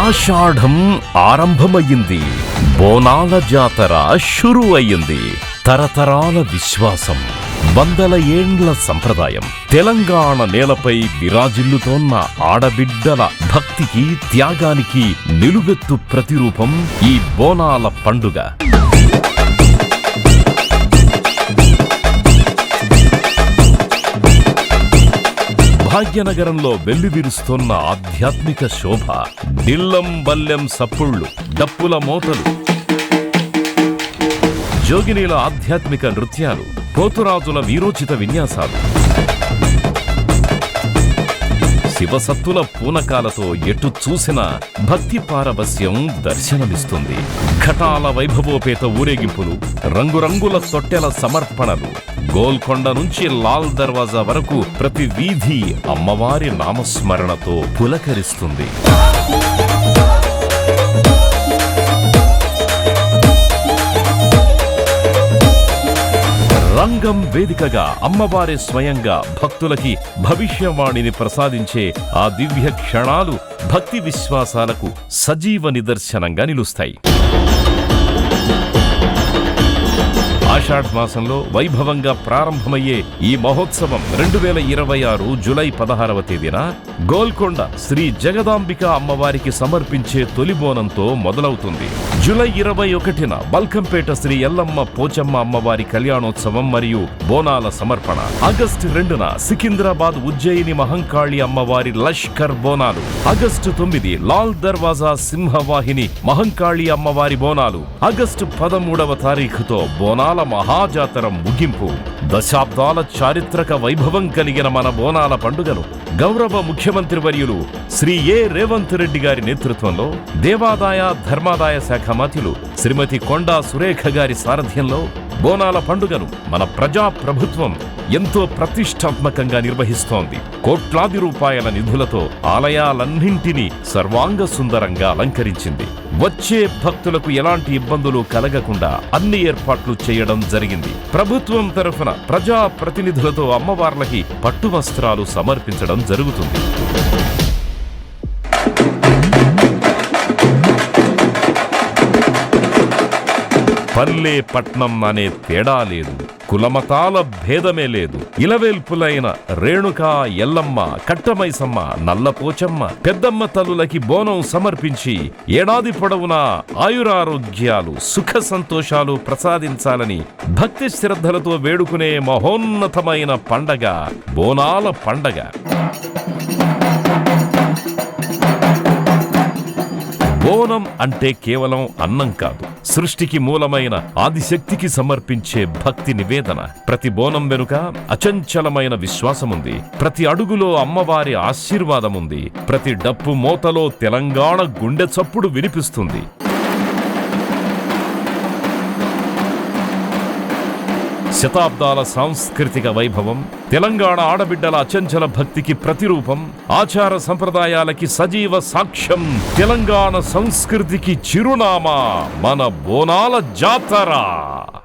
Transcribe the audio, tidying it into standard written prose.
ఆషాఢం ఆరంభమయ్యింది. బోనాల జాతర షురు అయ్యింది. తరతరాల విశ్వాసం, వందల ఏండ్ల సంప్రదాయం, తెలంగాణ నేలపై విరాజిల్లుతోన్న ఆడబిడ్డల భక్తికి, త్యాగానికి నిలువెత్తు ప్రతిరూపం ఈ బోనాల పండుగ. భాగ్యనగరంలో వెల్లివిరుస్తోన్న ఆధ్యాత్మిక శోభ, డిల్లం బల్లెం సప్పుళ్లు, డప్పుల మోతలు, జోగినీల ఆధ్యాత్మిక నృత్యాలు, పోతురాజుల వీరోచిత విన్యాసాలు, శివసత్తుల పూనకాలతో ఎటు చూసిన భక్తి పారవస్యం దర్శనమిస్తుంది. ఘటాల వైభవోపేత ఊరేగింపులు, రంగురంగుల తొట్టెల సమర్పణలు, గోల్కొండ నుంచి లాల్ దర్వాజా వరకు ప్రతి వీధి అమ్మవారి నామస్మరణతో పులకరిస్తుంది. రంగం వేదికగా అమ్మవారి స్వయంగా భక్తులకి భవిష్యవాణిని ప్రసాదించే ఆ దివ్య క్షణాలు భక్తి విశ్వాసాలకు సజీవ నిదర్శనంగా నిలుస్తాయి. ఆషాఢ మాసంలో వైభవంగా ప్రారంభమయ్యే ఈ మహోత్సవం 2026 జూలై 16వ తేదీన గోల్కొండ శ్రీ జగదాంబిక అమ్మవారికి సమర్పించే తొలి బోనంతో మొదలవుతుంది. జూలై 21న బల్కంపేట శ్రీ ఎల్లమ్మ పోచమ్మ అమ్మవారి కళ్యాణోత్సవం మరియు బోనాల సమర్పణ. ఆగస్టు 2న సికింద్రాబాద్ ఉజ్జయిని మహంకాళి అమ్మవారి లష్కర్ బోనాలు. ఆగస్టు 9 లాల్ దర్వాజా సింహవాహిని మహంకాళి అమ్మవారి బోనాలు. ఆగస్టు 13వ తారీఖుతో బోనాల మహాజాతర ముగింపు. దశాబ్దాల చారిత్రక వైభవం కలిగిన మన బోనాల పండుగను గౌరవ ముఖ్యమంత్రి వర్యులు శ్రీ ఏ రేవంత్ రెడ్డి గారి నేతృత్వంలో దేవాదాయ ధర్మాదాయ శాఖ మంత్రులు శ్రీమతి కొండా సురేఖ గారి సారథ్యంలో బోనాల పండుగను మన ప్రజా ప్రభుత్వం ఎంతో ప్రతిష్టాత్మకంగా నిర్వహిస్తోంది. కోట్లాది రూపాయల నిధులతో ఆలయాలన్నింటినీ సర్వాంగ సుందరంగా అలంకరించింది. వచ్చే భక్తులకు ఎలాంటి ఇబ్బందులు కలగకుండా అన్ని ఏర్పాట్లు చేయడం జరిగింది. ప్రభుత్వం తరఫున ప్రజా ప్రతినిధులతో అమ్మవార్లకి పట్టు వస్త్రాలు సమర్పించడం జరుగుతుంది. పల్లె పట్నం అనే తేడా లేదు, కులమతాల భేదమే లేదు. ఇలవేల్పులైన రేణుకా, ఎల్లమ్మ, కట్టమైసమ్మ, నల్లపోచమ్మ, పెద్దమ్మ తల్లులకి బోనం సమర్పించి ఏడాది పొడవునా ఆయురారోగ్యాలు, సుఖ సంతోషాలు ప్రసాదించాలని భక్తి శ్రద్ధలతో వేడుకునే మహోన్నతమైన పండగ బోనాల పండగ. బోనం అంటే కేవలం అన్నం కాదు, సృష్టికి మూలమైన ఆదిశక్తికి సమర్పించే భక్తి నివేదన. ప్రతి బోనం వెనుక అచంచలమైన విశ్వాసముంది. ప్రతి అడుగులో అమ్మవారి ఆశీర్వాదముంది. ప్రతి డప్పు మోతలో తెలంగాణ గుండె చప్పుడు వినిపిస్తుంది. శతాబ్దాల సాంస్కృతిక వైభవం, తెలంగాణ ఆడబిడ్డల అచంచల భక్తికి ప్రతిరూపం, ఆచార సంప్రదాయాలకి సజీవ సాక్ష్యం, తెలంగాణ సంస్కృతికి చిరునామా మన బోనాల జాతర.